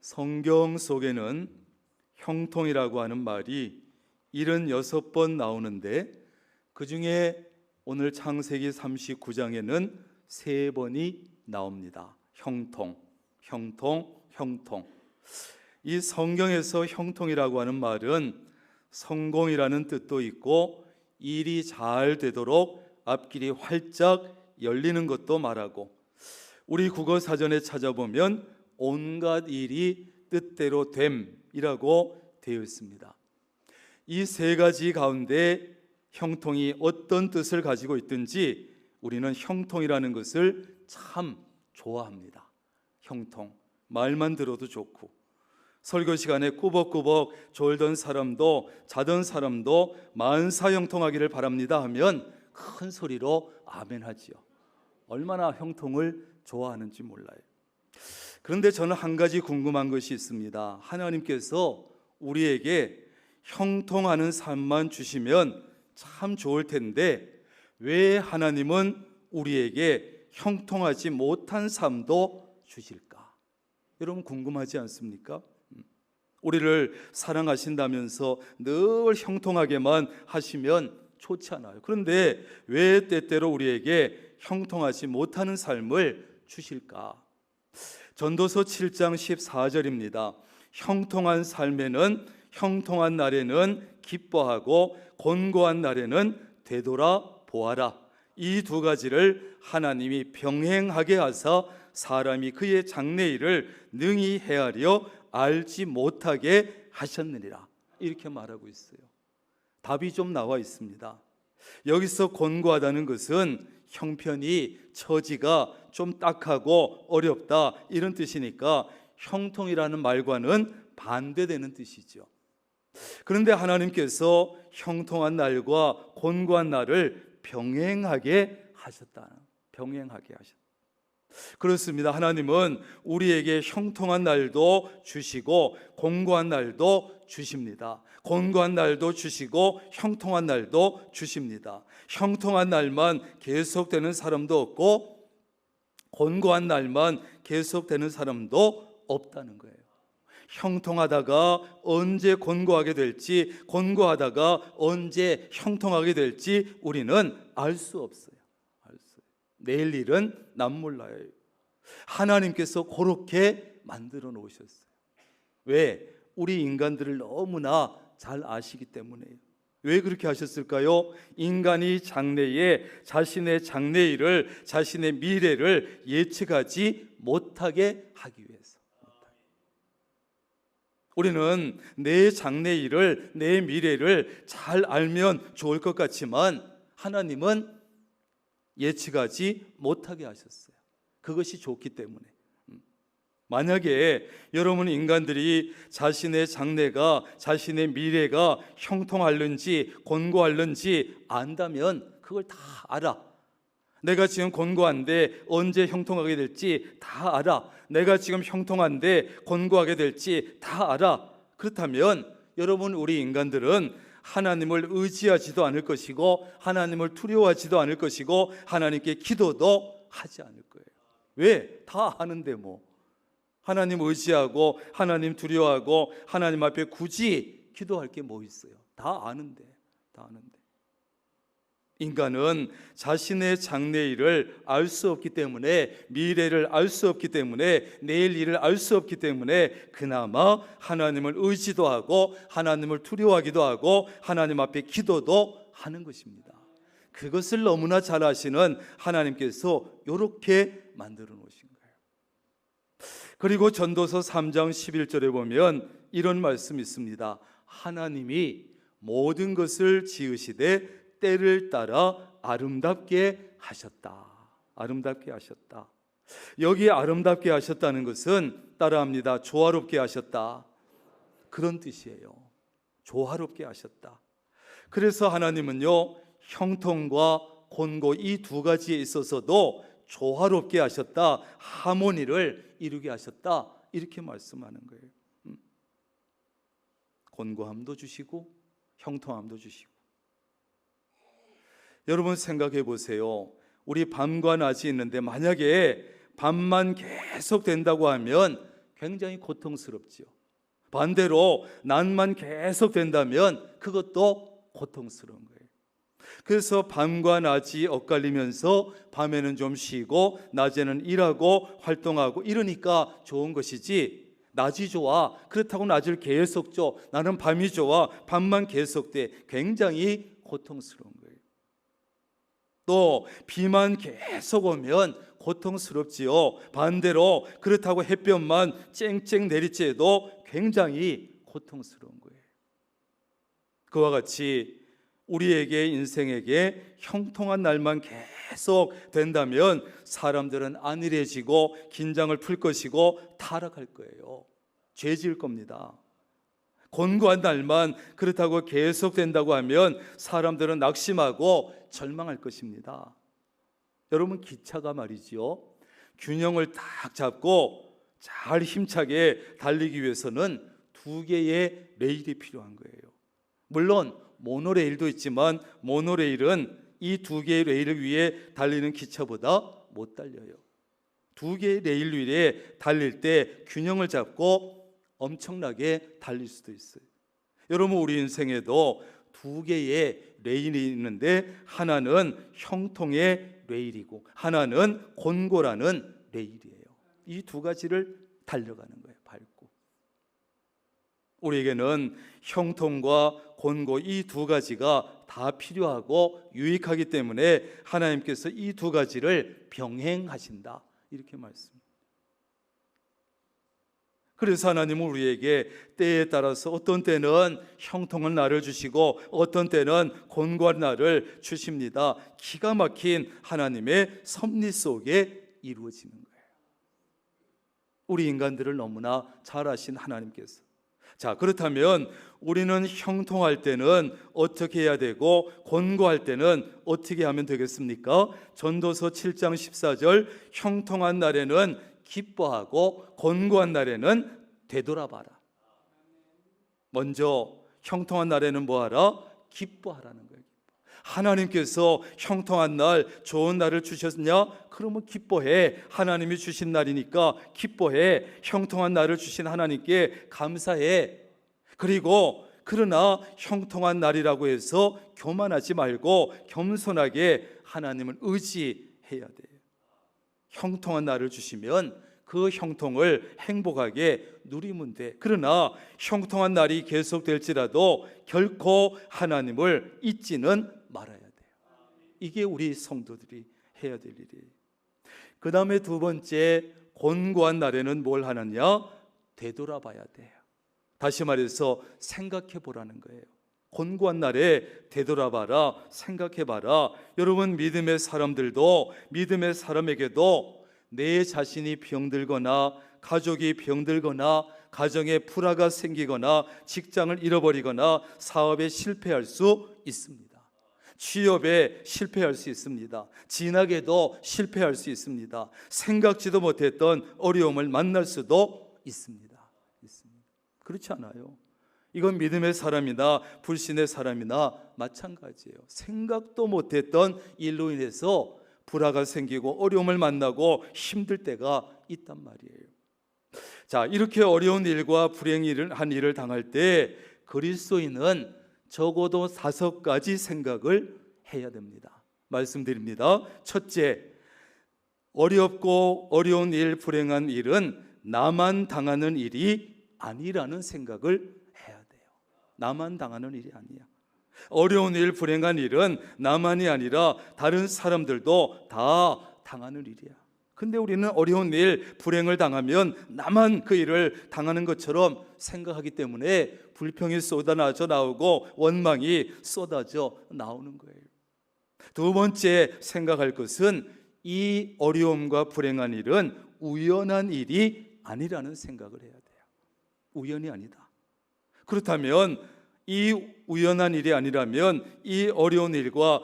성경 속에는 형통이라고 하는 말이 76번 나오는데 그 중에 오늘 창세기 39장에는 3번이 나옵니다. 형통, 형통, 형통. 이 성경에서 형통이라고 하는 말은 성공이라는 뜻도 있고 일이 잘 되도록 앞길이 활짝 열리는 것도 말하고, 우리 국어 사전에 찾아보면 온갖 일이 뜻대로 됨이라고 되어 있습니다. 이 3가지 가운데 형통이 어떤 뜻을 가지고 있든지 우리는 형통이라는 것을 참 좋아합니다. 형통, 말만 들어도 좋고, 설교 시간에 꾸벅꾸벅 졸던 사람도 자던 사람도 만사 형통하기를 바랍니다 하면 큰 소리로 아멘 하지요. 얼마나 형통을 좋아하는지 몰라요. 그런데 저는 한 가지 궁금한 것이 있습니다. 하나님께서 우리에게 형통하는 삶만 주시면 참 좋을 텐데 왜 하나님은 우리에게 형통하지 못한 삶도 주실까? 여러분 궁금하지 않습니까? 우리를 사랑하신다면서 늘 형통하게만 하시면 좋지 않아요. 그런데 왜 때때로 우리에게 형통하지 못하는 삶을 주실까? 전도서 7장 14절입니다. 형통한 삶에는, 형통한 날에는 기뻐하고 곤고한 날에는 되돌아 보아라. 이 2가지를 하나님이 병행하게 하사 사람이 그의 장래일을 능히 헤아려 알지 못하게 하셨느니라. 이렇게 말하고 있어요. 답이 좀 나와 있습니다. 여기서 곤고하다는 것은 형편이, 처지가 좀 딱하고 어렵다 이런 뜻이니까 형통이라는 말과는 반대되는 뜻이죠. 그런데 하나님께서 형통한 날과 곤고한 날을 병행하게 하셨다. 병행하게 하셨다. 그렇습니다. 하나님은 우리에게 형통한 날도 주시고 곤고한 날도 주십니다. 곤고한 날도 주시고 형통한 날도 주십니다. 형통한 날만 계속되는 사람도 없고 곤고한 날만 계속되는 사람도 없다는 거예요. 형통하다가 언제 곤고하게 될지, 곤고하다가 언제 형통하게 될지 우리는 알 수 없어요. 내일 일은 남 몰라요. 하나님께서 그렇게 만들어 놓으셨어요. 왜? 우리 인간들을 너무나 잘 아시기 때문에요. 왜 그렇게 하셨을까요? 인간이 장래에 자신의 장래일을, 자신의 미래를 예측하지 못하게 하기 위해서. 우리는 내 장래일을, 내 미래를 잘 알면 좋을 것 같지만 하나님은 예측하지 못하게 하셨어요. 그것이 좋기 때문에. 만약에 여러분 인간들이 자신의 장래가, 자신의 미래가 형통할는지 곤고할는지 안다면 그걸 다 알아. 내가 지금 곤고한데 언제 형통하게 될지 다 알아. 내가 지금 형통한데 곤고하게 될지 다 알아. 그렇다면 여러분, 우리 인간들은 하나님을 의지하지도 않을 것이고 하나님을 두려워하지도 않을 것이고 하나님께 기도도 하지 않을 거예요. 왜? 다 아는데 뭐. 하나님 의지하고 하나님 두려워하고 하나님 앞에 굳이 기도할 게 뭐 있어요? 다 아는데. 인간은 자신의 장래일을 알 수 없기 때문에, 미래를 알 수 없기 때문에, 내일 일을 알 수 없기 때문에 그나마 하나님을 의지도 하고 하나님을 두려워하기도 하고 하나님 앞에 기도도 하는 것입니다. 그것을 너무나 잘 아시는 하나님께서 이렇게 만들어 놓으신 거예요. 그리고 전도서 3장 11절에 보면 이런 말씀이 있습니다. 하나님이 모든 것을 지으시되 때를 따라 아름답게 하셨다. 아름답게 하셨다. 여기 아름답게 하셨다는 것은 따라합니다. 조화롭게 하셨다. 그런 뜻이에요. 조화롭게 하셨다. 그래서 하나님은요, 형통과 곤고 이 2가지에 있어서도 조화롭게 하셨다. 하모니를 이루게 하셨다. 이렇게 말씀하는 거예요. 곤고함도 주시고 형통함도 주시고. 여러분 생각해 보세요. 우리 밤과 낮이 있는데 만약에 밤만 계속 된다고 하면 굉장히 고통스럽지요. 반대로 낮만 계속 된다면 그것도 고통스러운 거예요. 그래서 밤과 낮이 엇갈리면서 밤에는 좀 쉬고 낮에는 일하고 활동하고 이러니까 좋은 것이지, 낮이 좋아 그렇다고 낮을 계속 줘, 나는 밤이 좋아 밤만 계속돼, 굉장히 고통스러운 거예요. 또 비만 계속 오면 고통스럽지요. 반대로 그렇다고 햇볕만 쨍쨍 내리쬐도 굉장히 고통스러운 거예요. 그와 같이 우리에게, 인생에게 형통한 날만 계속 된다면 사람들은 안일해지고 긴장을 풀 것이고 타락할 거예요. 죄 지을 겁니다. 곤고한 날만 그렇다고 계속 된다고 하면 사람들은 낙심하고 절망할 것입니다. 여러분, 기차가 말이지요, 균형을 딱 잡고 잘 힘차게 달리기 위해서는 두 개의 레일이 필요한 거예요. 물론 모노레일도 있지만 모노레일은 이 두 개의 레일 위에 달리는 기차보다 못 달려요. 두 개의 레일 위에 달릴 때 균형을 잡고 엄청나게 달릴 수도 있어요. 여러분, 우리 인생에도 두 개의 레일이 있는데 하나는 형통의 레일이고 하나는 곤고라는 레일이에요. 이 두 가지를 달려가는 거예요. 밟고. 우리에게는 형통과 곤고 이 두 가지가 다 필요하고 유익하기 때문에 하나님께서 이 두 가지를 병행하신다, 이렇게 말씀합니다. 그래서 하나님은 우리에게 때에 따라서 어떤 때는 형통한 날을 주시고 어떤 때는 곤고한 날을 주십니다. 기가 막힌 하나님의 섭리 속에 이루어지는 거예요. 우리 인간들을 너무나 잘 아신 하나님께서. 자, 그렇다면 우리는 형통할 때는 어떻게 해야 되고 곤고할 때는 어떻게 하면 되겠습니까? 전도서 7장 14절, 형통한 날에는 기뻐하고 곤고한 날에는 되돌아봐라. 먼저 형통한 날에는 뭐하라? 기뻐하라는 거예요. 하나님께서 형통한 날, 좋은 날을 주셨냐? 그러면 기뻐해. 하나님이 주신 날이니까 기뻐해. 형통한 날을 주신 하나님께 감사해. 그리고 그러나 형통한 날이라고 해서 교만하지 말고 겸손하게 하나님을 의지해야 돼요. 형통한 날을 주시면 그 형통을 행복하게 누리면 돼. 그러나 형통한 날이 계속될지라도 결코 하나님을 잊지는 말아야 돼요. 이게 우리 성도들이 해야 될 일이에요. 그 다음에 두 번째, 곤고한 날에는 뭘 하느냐? 되돌아봐야 돼요. 다시 말해서 생각해 보라는 거예요. 곤고한 날에 되돌아봐라, 생각해봐라. 여러분, 믿음의 사람들도, 믿음의 사람에게도 내 자신이 병들거나 가족이 병들거나 가정에 불화가 생기거나 직장을 잃어버리거나 사업에 실패할 수 있습니다. 취업에 실패할 수 있습니다. 진학에도 실패할 수 있습니다. 생각지도 못했던 어려움을 만날 수도 있습니다. 그렇지 않아요? 이건 믿음의 사람이나 불신의 사람이나 마찬가지예요. 생각도 못했던 일로 인해서 불화가 생기고 어려움을 만나고 힘들 때가 있단 말이에요. 자, 이렇게 어려운 일과 불행한 일을 당할 때 그리스도인은 적어도 5가지 생각을 해야 됩니다. 말씀드립니다. 첫째, 어렵고 어려운 일, 불행한 일은 나만 당하는 일이 아니라는 생각을 해야 돼요. 나만 당하는 일이 아니야. 어려운 일, 불행한 일은 나만이 아니라 다른 사람들도 다 당하는 일이야. 근데 우리는 어려운 일, 불행을 당하면 나만 그 일을 당하는 것처럼 생각하기 때문에 불평이 쏟아져 나오고 원망이 쏟아져 나오는 거예요. 두 번째 생각할 것은 이 어려움과 불행한 일은 우연한 일이 아니라는 생각을 해야 돼요. 우연이 아니다. 그렇다면 이 우연한 일이 아니라면 이 어려운 일과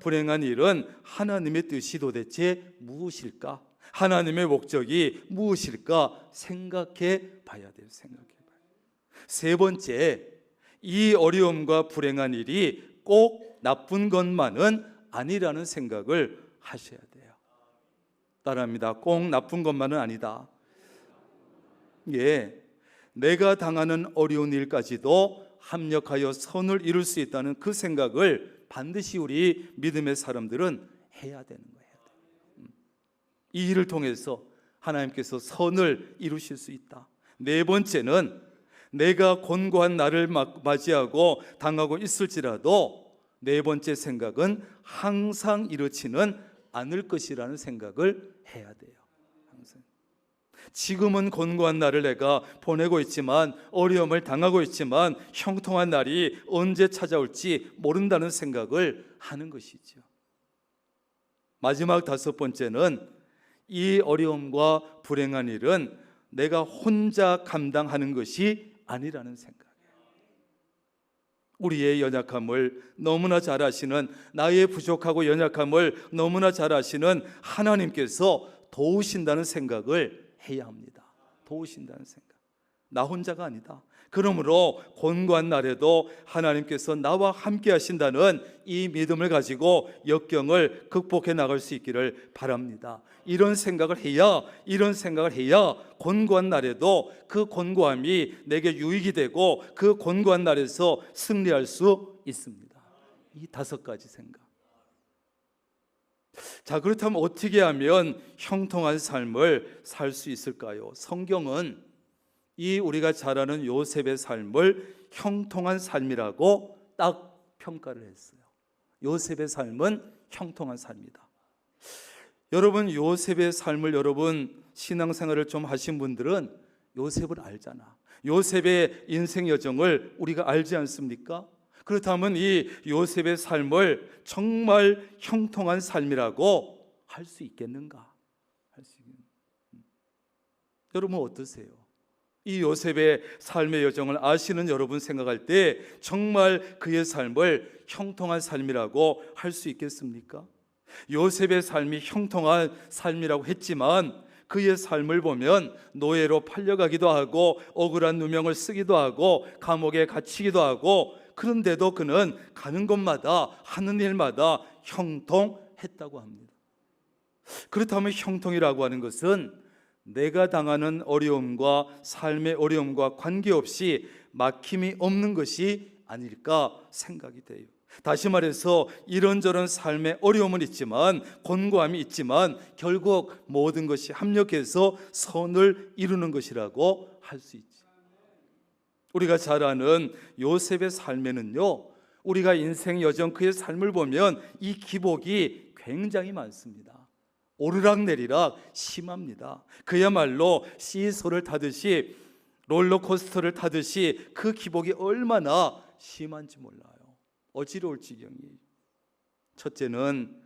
불행한 일은 하나님의 뜻이 도대체 무엇일까? 하나님의 목적이 무엇일까? 생각해 봐야 돼요. 생각해 봐요. 세 번째, 이 어려움과 불행한 일이 꼭 나쁜 것만은 아니라는 생각을 하셔야 돼요. 따라합니다. 꼭 나쁜 것만은 아니다. 예, 내가 당하는 어려운 일까지도 합력하여 선을 이룰 수 있다는 그 생각을 반드시 우리 믿음의 사람들은 해야 되는 거예요. 이 일을 통해서 하나님께서 선을 이루실 수 있다. 네 번째는 내가 곤고한 날을 맞이하고 당하고 있을지라도 네 번째 생각은 항상 이렇지는 않을 것이라는 생각을 해야 돼요. 항상. 지금은 곤고한 날을 내가 보내고 있지만, 어려움을 당하고 있지만 형통한 날이 언제 찾아올지 모른다는 생각을 하는 것이죠. 마지막 다섯 번째는 이 어려움과 불행한 일은 내가 혼자 감당하는 것이 아니라는 생각이에요. 우리의 연약함을 너무나 잘 아시는, 나의 부족하고 연약함을 너무나 잘 아시는 하나님께서 도우신다는 생각을 해야 합니다. 도우신다는 생각. 나 혼자가 아니다. 그러므로 곤고한 날에도 하나님께서 나와 함께 하신다는 이 믿음을 가지고 역경을 극복해 나갈 수 있기를 바랍니다. 이런 생각을 해야 곤고한 날에도 그 곤고함이 내게 유익이 되고 그 곤고한 날에서 승리할 수 있습니다. 이 다섯 가지 생각. 자, 그렇다면 어떻게 하면 형통한 삶을 살 수 있을까요? 성경은 이 우리가 잘 아는 요셉의 삶을 형통한 삶이라고 딱 평가를 했어요. 요셉의 삶은 형통한 삶이다. 여러분, 요셉의 삶을 여러분 신앙생활을 좀 하신 분들은 요셉을 알잖아. 요셉의 인생 여정을 우리가 알지 않습니까? 그렇다면 이 요셉의 삶을 정말 형통한 삶이라고 할 수 있겠는가? 여러분 어떠세요? 이 요셉의 삶의 여정을 아시는 여러분 생각할 때 정말 그의 삶을 형통한 삶이라고 할 수 있겠습니까? 요셉의 삶이 형통한 삶이라고 했지만 그의 삶을 보면 노예로 팔려가기도 하고 억울한 누명을 쓰기도 하고 감옥에 갇히기도 하고, 그런데도 그는 가는 곳마다 하는 일마다 형통했다고 합니다. 그렇다면 형통이라고 하는 것은 내가 당하는 어려움과 삶의 어려움과 관계없이 막힘이 없는 것이 아닐까 생각이 돼요. 다시 말해서 이런저런 삶의 어려움은 있지만, 곤고함이 있지만 결국 모든 것이 합력해서 선을 이루는 것이라고 할 수 있지. 우리가 잘 아는 요셉의 삶에는요, 우리가 인생 여정 그의 삶을 보면 이 기복이 굉장히 많습니다. 오르락내리락 심합니다. 그야말로 시소를 타듯이, 롤러코스터를 타듯이 그 기복이 얼마나 심한지 몰라요. 어지러울 지경이에요. 첫째는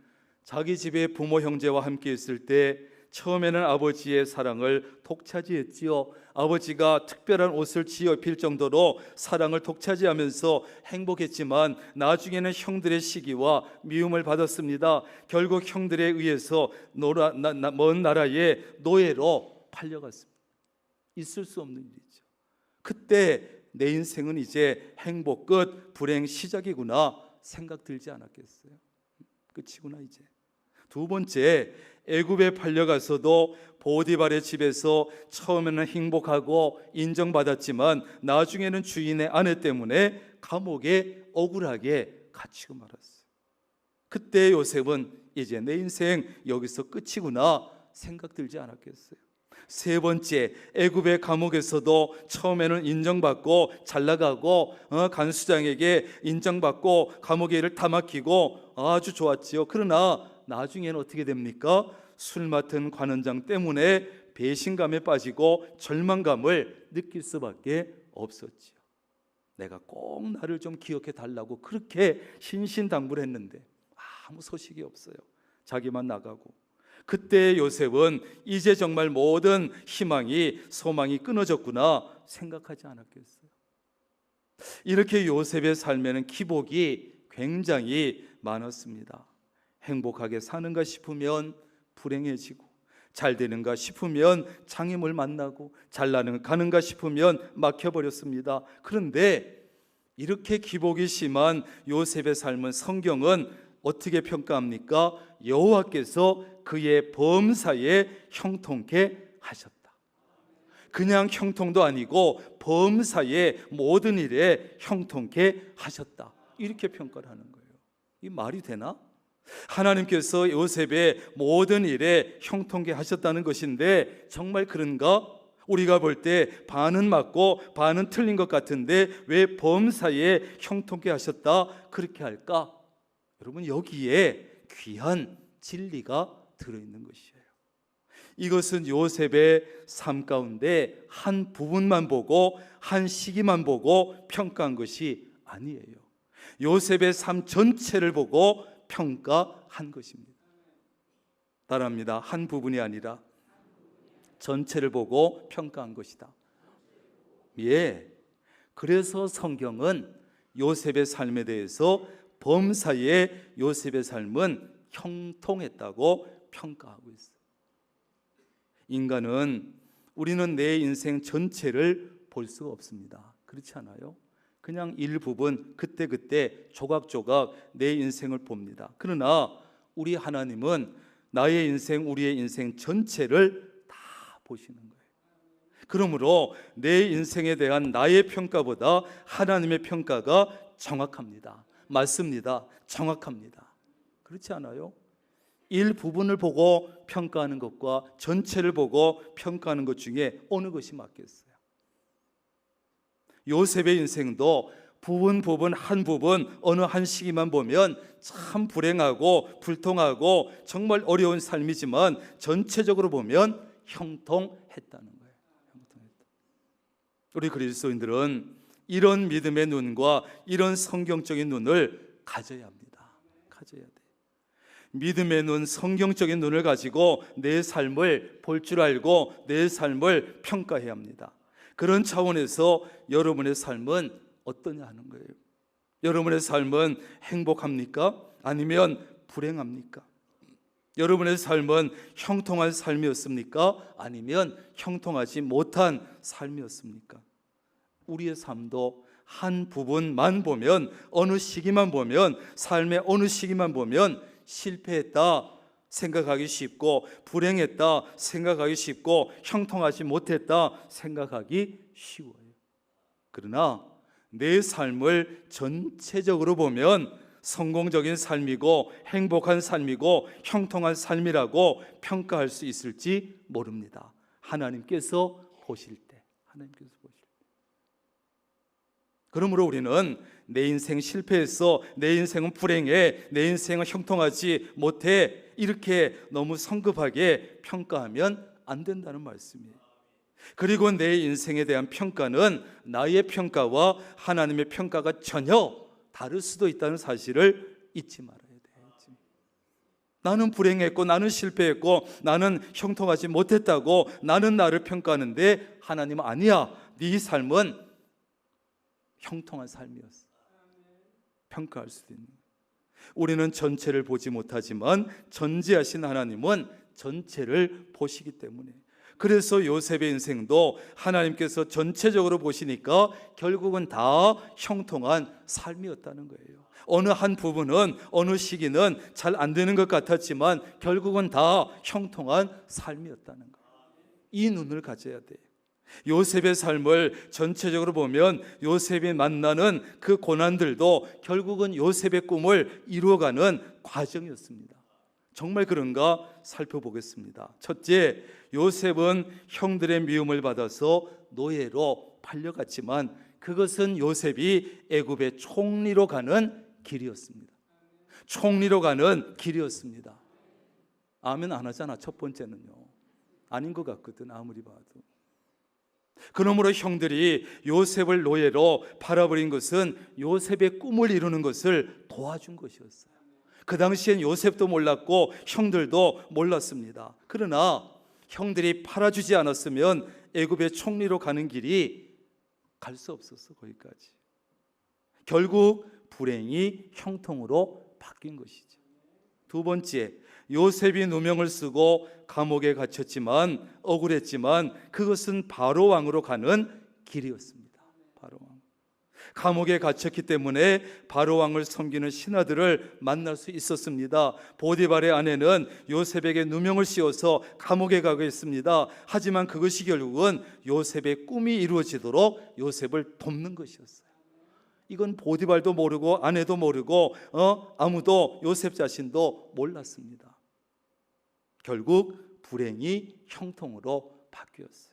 자기 집에 부모 형제와 함께 있을 때 처음에는 아버지의 사랑을 독차지했지요. 아버지가 특별한 옷을 지어 입힐 정도로 사랑을 독차지하면서 행복했지만 나중에는 형들의 시기와 미움을 받았습니다. 결국 형들에 의해서 먼 나라의 노예로 팔려갔습니다. 있을 수 없는 일이죠. 그때 내 인생은 이제 행복 끝, 불행 시작이구나 생각 들지 않았겠어요? 끝이구나 이제. 두 번째, 애굽에 팔려가서도 보디발의 집에서 처음에는 행복하고 인정받았지만 나중에는 주인의 아내 때문에 감옥에 억울하게 갇히고 말았어요. 그때 요셉은 이제 내 인생 여기서 끝이구나 생각 들지 않았겠어요? 세 번째, 애굽의 감옥에서도 처음에는 인정받고 잘나가고 간수장에게 인정받고 감옥의 일을 다 맡기고 아주 좋았지요. 그러나 나중에는 어떻게 됩니까? 술 맡은 관원장 때문에 배신감에 빠지고 절망감을 느낄 수밖에 없었지요. 내가 꼭 나를 좀 기억해 달라고 그렇게 신신당부를 했는데 아무 소식이 없어요. 자기만 나가고. 그때 요셉은 이제 정말 모든 희망이, 소망이 끊어졌구나 생각하지 않았겠어요? 이렇게 요셉의 삶에는 기복이 굉장히 많았습니다. 행복하게 사는가 싶으면 불행해지고, 잘 되는가 싶으면 장애물 만나고, 잘 가는가 싶으면 막혀버렸습니다. 그런데 이렇게 기복이 심한 요셉의 삶은 성경은 어떻게 평가합니까? 여호와께서 그의 범사에 형통케 하셨다. 그냥 형통도 아니고 범사의 모든 일에 형통케 하셨다. 이렇게 평가를 하는 거예요. 이 말이 되나? 하나님께서 요셉의 모든 일에 형통케 하셨다는 것인데 정말 그런가? 우리가 볼 때 반은 맞고 반은 틀린 것 같은데 왜 범사에 형통케 하셨다 그렇게 할까? 여러분, 여기에 귀한 진리가 들어있는 것이에요. 이것은 요셉의 삶 가운데 한 부분만 보고 한 시기만 보고 평가한 것이 아니에요. 요셉의 삶 전체를 보고 평가한 것입니다. 따라합니다. 한 부분이 아니라 전체를 보고 평가한 것이다. 예. 그래서 성경은 요셉의 삶에 대해서 범사의 요셉의 삶은 형통했다고 평가하고 있어요. 우리는 내 인생 전체를 볼 수가 없습니다. 그렇지 않아요? 그냥 일부분 그때그때 조각조각 내 인생을 봅니다. 그러나 우리 하나님은 나의 인생, 우리의 인생 전체를 다 보시는 거예요. 그러므로 내 인생에 대한 나의 평가보다 하나님의 평가가 정확합니다. 맞습니다. 정확합니다. 그렇지 않아요? 일부분을 보고 평가하는 것과 전체를 보고 평가하는 것 중에 어느 것이 맞겠어요? 요셉의 인생도 부분 한 부분 어느 한 시기만 보면 참 불행하고 불통하고 정말 어려운 삶이지만 전체적으로 보면 형통했다는 거예요. 형통했다. 우리 그리스도인들은 이런 믿음의 눈과 이런 성경적인 눈을 가져야 합니다. 가져야 돼. 믿음의 눈, 성경적인 눈을 가지고 내 삶을 볼 줄 알고 내 삶을 평가해야 합니다. 그런 차원에서 여러분의 삶은 어떠냐 하는 거예요. 여러분의 삶은 행복합니까? 아니면 불행합니까? 여러분의 삶은 형통한 삶이었습니까? 아니면 형통하지 못한 삶이었습니까? 우리의 삶도 한 부분만 보면, 어느 시기만 보면, 삶의 어느 시기만 보면 실패했다 생각하기 쉽고, 불행했다 생각하기 쉽고, 형통하지 못했다 생각하기 쉬워요. 그러나 내 삶을 전체적으로 보면 성공적인 삶이고 행복한 삶이고 형통한 삶이라고 평가할 수 있을지 모릅니다. 하나님께서 보실 때. 그러므로 우리는 내 인생 실패했어, 내 인생은 불행해, 내 인생은 형통하지 못해, 이렇게 너무 성급하게 평가하면 안 된다는 말씀이에요. 그리고 내 인생에 대한 평가는 나의 평가와 하나님의 평가가 전혀 다를 수도 있다는 사실을 잊지 말아야 돼요. 나는 불행했고, 나는 실패했고, 나는 형통하지 못했다고 나는 나를 평가하는데 하나님은 아니야, 네 삶은 형통한 삶이었어. 평가할 수도 있는. 우리는 전체를 보지 못하지만 전지하신 하나님은 전체를 보시기 때문에, 그래서 요셉의 인생도 하나님께서 전체적으로 보시니까 결국은 다 형통한 삶이었다는 거예요. 어느 한 부분은, 어느 시기는 잘 안 되는 것 같았지만 결국은 다 형통한 삶이었다는 거예요. 이 눈을 가져야 돼요. 요셉의 삶을 전체적으로 보면 요셉이 만나는 그 고난들도 결국은 요셉의 꿈을 이루어가는 과정이었습니다. 정말 그런가 살펴보겠습니다. 첫째, 요셉은 형들의 미움을 받아서 노예로 팔려갔지만 그것은 요셉이 애굽의 총리로 가는 길이었습니다. 총리로 가는 길이었습니다. 아멘 안 하잖아. 첫 번째는요. 아닌 것 같거든, 아무리 봐도. 그러므로 형들이 요셉을 노예로 팔아버린 것은 요셉의 꿈을 이루는 것을 도와준 것이었어요. 그 당시엔 요셉도 몰랐고 형들도 몰랐습니다. 그러나 형들이 팔아주지 않았으면 애굽의 총리로 가는 길이 갈 수 없었어. 거기까지. 결국 불행이 형통으로 바뀐 것이죠. 두 번째, 요셉이 누명을 쓰고 감옥에 갇혔지만, 억울했지만 그것은 바로 왕으로 가는 길이었습니다. 바로 왕. 감옥에 갇혔기 때문에 바로 왕을 섬기는 신하들을 만날 수 있었습니다. 보디발의 아내는 요셉에게 누명을 씌워서 감옥에 가게 했습니다. 하지만 그것이 결국은 요셉의 꿈이 이루어지도록 요셉을 돕는 것이었어요. 이건 보디발도 모르고 아내도 모르고 아무도, 요셉 자신도 몰랐습니다. 결국 불행이 형통으로 바뀌었어요.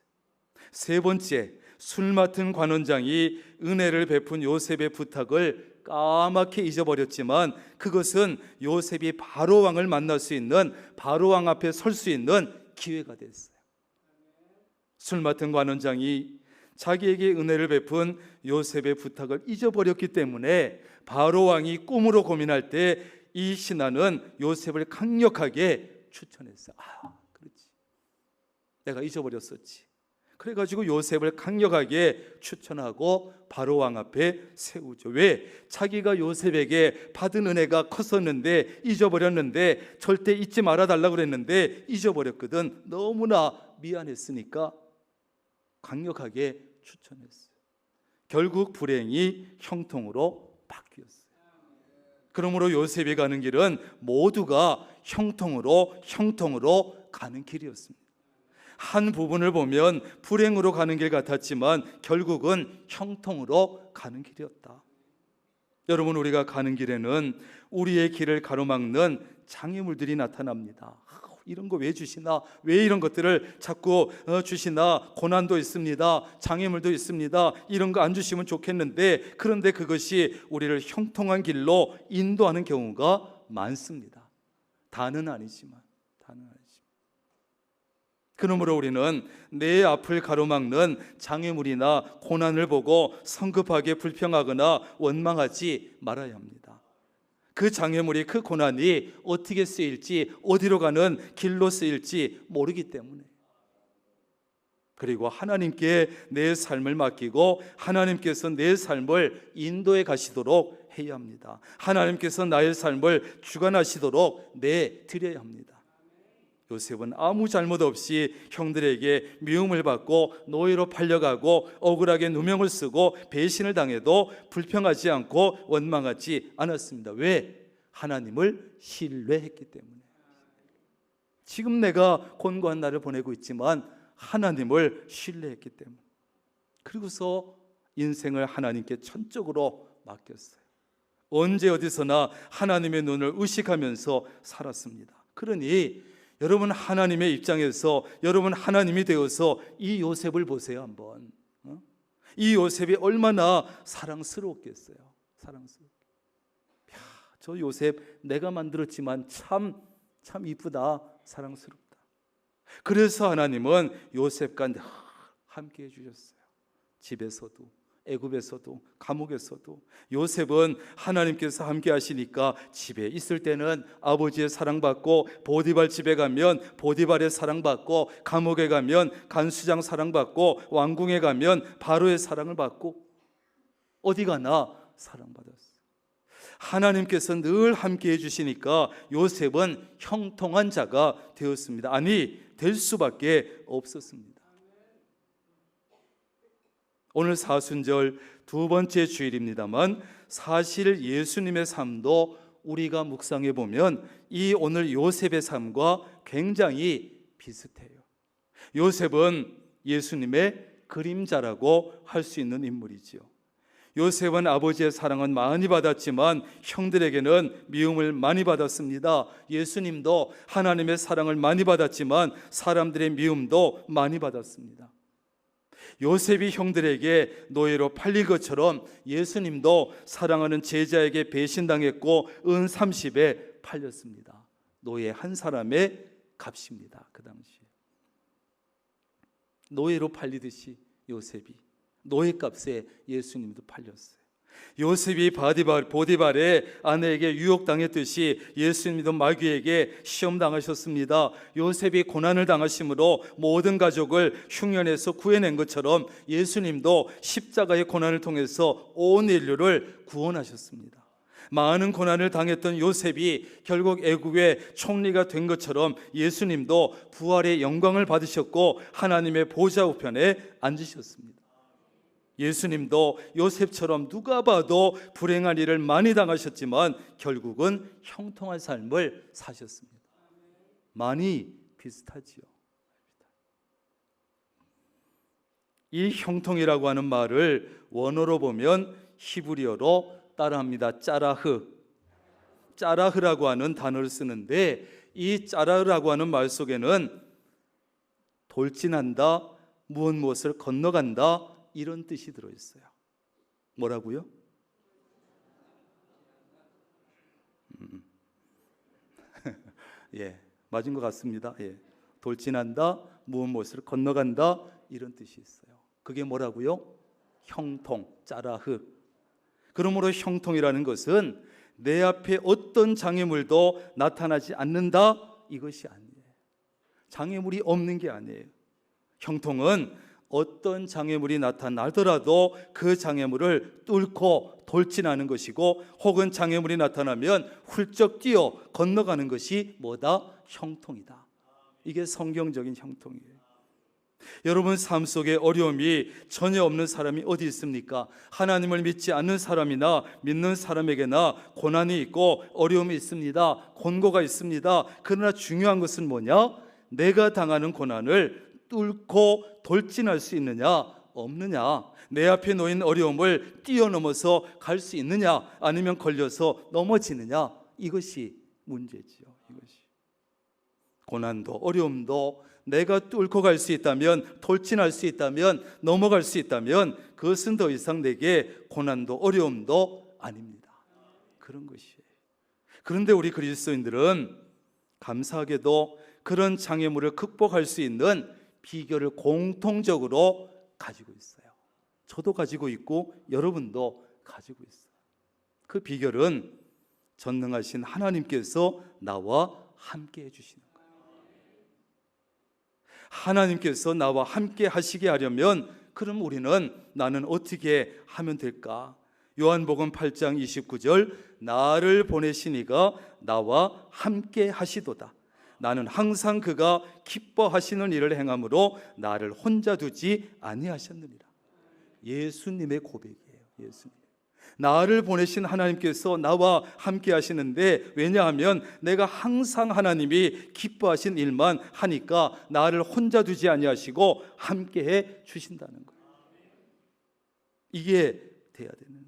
세 번째, 술 맡은 관원장이 은혜를 베푼 요셉의 부탁을 까맣게 잊어버렸지만 그것은 요셉이 바로 왕을 만날 수 있는, 바로 왕 앞에 설 수 있는 기회가 됐어요. 술 맡은 관원장이 자기에게 은혜를 베푼 요셉의 부탁을 잊어버렸기 때문에 바로 왕이 꿈으로 고민할 때 이 신하는 요셉을 강력하게 추천했어요. 그렇지, 내가 잊어버렸었지. 그래가지고 요셉을 강력하게 추천하고 바로 왕 앞에 세우죠. 왜? 자기가 요셉에게 받은 은혜가 컸었는데, 잊어버렸는데, 절대 잊지 말아달라고 그랬는데 잊어버렸거든. 너무나 미안했으니까 강력하게 추천했어요. 결국 불행이 형통으로 바뀌었어요. 그러므로 요셉이 가는 길은 모두가 형통으로 가는 길이었습니다. 한 부분을 보면 불행으로 가는 길 같았지만 결국은 형통으로 가는 길이었다. 여러분, 우리가 가는 길에는 우리의 길을 가로막는 장애물들이 나타납니다. 이런 거 왜 주시나? 왜 이런 것들을 자꾸 주시나? 고난도 있습니다. 장애물도 있습니다. 이런 거 안 주시면 좋겠는데, 그런데 그것이 우리를 형통한 길로 인도하는 경우가 많습니다. 다는 아니지만. 그러므로 우리는 내 앞을 가로막는 장애물이나 고난을 보고 성급하게 불평하거나 원망하지 말아야 합니다. 그 장애물이, 그 고난이 어떻게 쓰일지, 어디로 가는 길로 쓰일지 모르기 때문에, 그리고 하나님께 내 삶을 맡기고 하나님께서 내 삶을 인도해 가시도록 해야 합니다. 하나님께서 나의 삶을 주관하시도록 내드려야 합니다. 요셉은 아무 잘못 없이 형들에게 미움을 받고 노예로 팔려가고 억울하게 누명을 쓰고 배신을 당해도 불평하지 않고 원망하지 않았습니다. 왜? 하나님을 신뢰했기 때문에. 지금 내가 곤고한 날을 보내고 있지만 하나님을 신뢰했기 때문에. 그리고서 인생을 하나님께 전적으로 맡겼어요. 언제 어디서나 하나님의 눈을 의식하면서 살았습니다. 그러니 여러분, 하나님의 입장에서 여러분 하나님이 되어서 이 요셉을 보세요. 한번 이 요셉이 얼마나 사랑스러웠겠어요. 저 요셉 내가 만들었지만 참 이쁘다, 사랑스럽다. 그래서 하나님은 요셉과 함께 해주셨어요. 집에서도, 애굽에서도, 감옥에서도. 요셉은 하나님께서 함께 하시니까 집에 있을 때는 아버지의 사랑받고, 보디발 집에 가면 보디발의 사랑받고, 감옥에 가면 간수장 사랑받고, 왕궁에 가면 바로의 사랑을 받고, 어디 가나 사랑받았어요. 하나님께서 늘 함께 해주시니까 요셉은 형통한 자가 되었습니다. 아니, 될 수밖에 없었습니다. 오늘 사순절 두 번째 주일입니다만, 사실 예수님의 삶도 우리가 묵상해 보면 이 오늘 요셉의 삶과 굉장히 비슷해요. 요셉은 예수님의 그림자라고 할 수 있는 인물이지요. 요셉은 아버지의 사랑은 많이 받았지만 형들에게는 미움을 많이 받았습니다. 예수님도 하나님의 사랑을 많이 받았지만 사람들의 미움도 많이 받았습니다. 요셉이 형들에게 노예로 팔린 것처럼 예수님도 사랑하는 제자에게 배신당했고 은 30에 팔렸습니다. 노예 한 사람의 값입니다. 그 당시에 노예로 팔리듯이 요셉이 노예값에 예수님도 팔렸어요. 요셉이 보디발의 아내에게 유혹당했듯이 예수님도 마귀에게 시험당하셨습니다. 요셉이 고난을 당하심으로 모든 가족을 흉년에서 구해낸 것처럼 예수님도 십자가의 고난을 통해서 온 인류를 구원하셨습니다. 많은 고난을 당했던 요셉이 결국 애국의 총리가 된 것처럼 예수님도 부활의 영광을 받으셨고 하나님의 보좌 우편에 앉으셨습니다. 예수님도 요셉처럼 누가 봐도 불행한 일을 많이 당하셨지만 결국은 형통한 삶을 사셨습니다. 많이 비슷하지요. 이 형통이라고 하는 말을 원어로 보면 히브리어로 따라합니다. 짜라흐라고 하는 단어를 쓰는데, 이 짜라흐라고 하는 말 속에는 돌진한다, 무엇을 건너간다, 이런 뜻이 들어있어요. 뭐라고요? 예, 맞은 것 같습니다. 예, 돌진한다, 무엇을 건너간다, 이런 뜻이 있어요. 그게 뭐라고요? 형통, 짜라흐. 그러므로 형통이라는 것은 내 앞에 어떤 장애물도 나타나지 않는다, 이것이 아니에요. 장애물이 없는 게 아니에요. 형통은 어떤 장애물이 나타나더라도 그 장애물을 뚫고 돌진하는 것이고, 혹은 장애물이 나타나면 훌쩍 뛰어 건너가는 것이 뭐다? 형통이다. 이게 성경적인 형통이에요. 여러분 삶 속에 어려움이 전혀 없는 사람이 어디 있습니까? 하나님을 믿지 않는 사람이나 믿는 사람에게나 고난이 있고 어려움이 있습니다. 곤고가 있습니다. 그러나 중요한 것은 뭐냐? 내가 당하는 고난을 뚫고 돌진할 수 있느냐 없느냐, 내 앞에 놓인 어려움을 뛰어넘어서 갈 수 있느냐, 아니면 걸려서 넘어지느냐, 이것이 문제지요. 이것이 고난도 어려움도 내가 뚫고 갈 수 있다면, 돌진할 수 있다면, 넘어갈 수 있다면 그것은 더 이상 내게 고난도 어려움도 아닙니다. 그런 것이에요. 그런데 우리 그리스도인들은 감사하게도 그런 장애물을 극복할 수 있는 비결을 공통적으로 가지고 있어요. 저도 가지고 있고 여러분도 가지고 있어요. 그 비결은 전능하신 하나님께서 나와 함께 해주시는 거예요. 하나님께서 나와 함께 하시게 하려면 그럼 우리는 나는 어떻게 하면 될까? 요한복음 8장 29절, 나를 보내신 이가 나와 함께 하시도다. 나는 항상 그가 기뻐하시는 일을 행함으로 나를 혼자 두지 아니하셨느니라. 예수님의 고백이에요. 예수님. 나를 보내신 하나님께서 나와 함께 하시는데, 왜냐하면 내가 항상 하나님이 기뻐하신 일만 하니까 나를 혼자 두지 아니하시고 함께 해 주신다는 거예요. 이게 돼야 되는,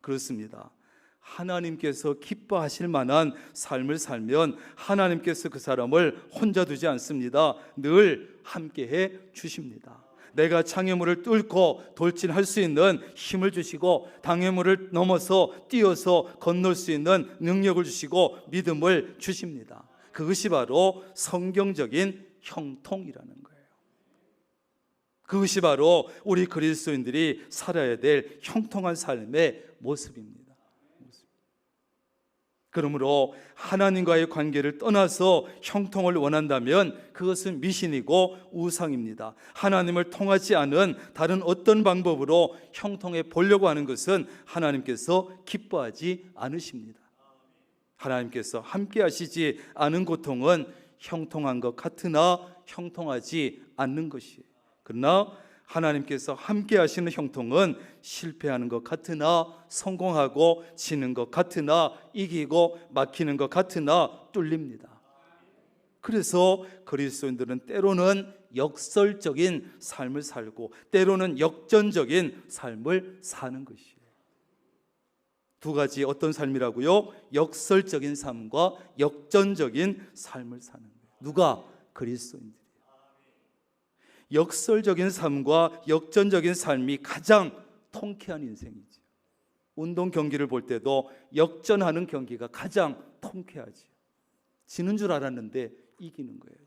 그렇습니다. 하나님께서 기뻐하실 만한 삶을 살면 하나님께서 그 사람을 혼자 두지 않습니다. 늘 함께해 주십니다. 내가 장애물을 뚫고 돌진할 수 있는 힘을 주시고, 장애물을 넘어서 뛰어서 건널 수 있는 능력을 주시고 믿음을 주십니다. 그것이 바로 성경적인 형통이라는 거예요. 그것이 바로 우리 그리스도인들이 살아야 될 형통한 삶의 모습입니다. 그러므로 하나님과의 관계를 떠나서 형통을 원한다면 그것은 미신이고 우상입니다. 하나님을 통하지 않은 다른 어떤 방법으로 형통해 보려고 하는 것은 하나님께서 기뻐하지 않으십니다. 하나님께서 함께 하시지 않은 고통은 형통한 것 같으나 형통하지 않는 것이에요. 그러나 하나님께서 함께 하시는 형통은 실패하는 것 같으나, 성공하고 지는 것 같으나, 이기고 막히는 것 같으나 뚫립니다. 그래서 그리스도인들은 때로는 역설적인 삶을 살고 때로는 역전적인 삶을 사는 것이에요. 두 가지 어떤 삶이라고요? 역설적인 삶과 역전적인 삶을 사는 거예요. 누가? 그리스도인들. 역설적인 삶과 역전적인 삶이 가장 통쾌한 인생이죠. 운동 경기를 볼 때도 역전하는 경기가 가장 통쾌하죠. 지는 줄 알았는데 이기는 거예요.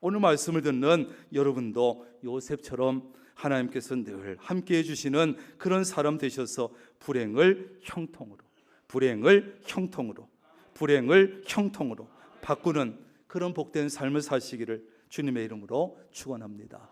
오늘 말씀을 듣는 여러분도 요셉처럼 하나님께서 늘 함께 해주시는 그런 사람 되셔서 불행을 형통으로, 불행을 형통으로, 불행을 형통으로 바꾸는 그런 복된 삶을 사시기를 주님의 이름으로 축원합니다.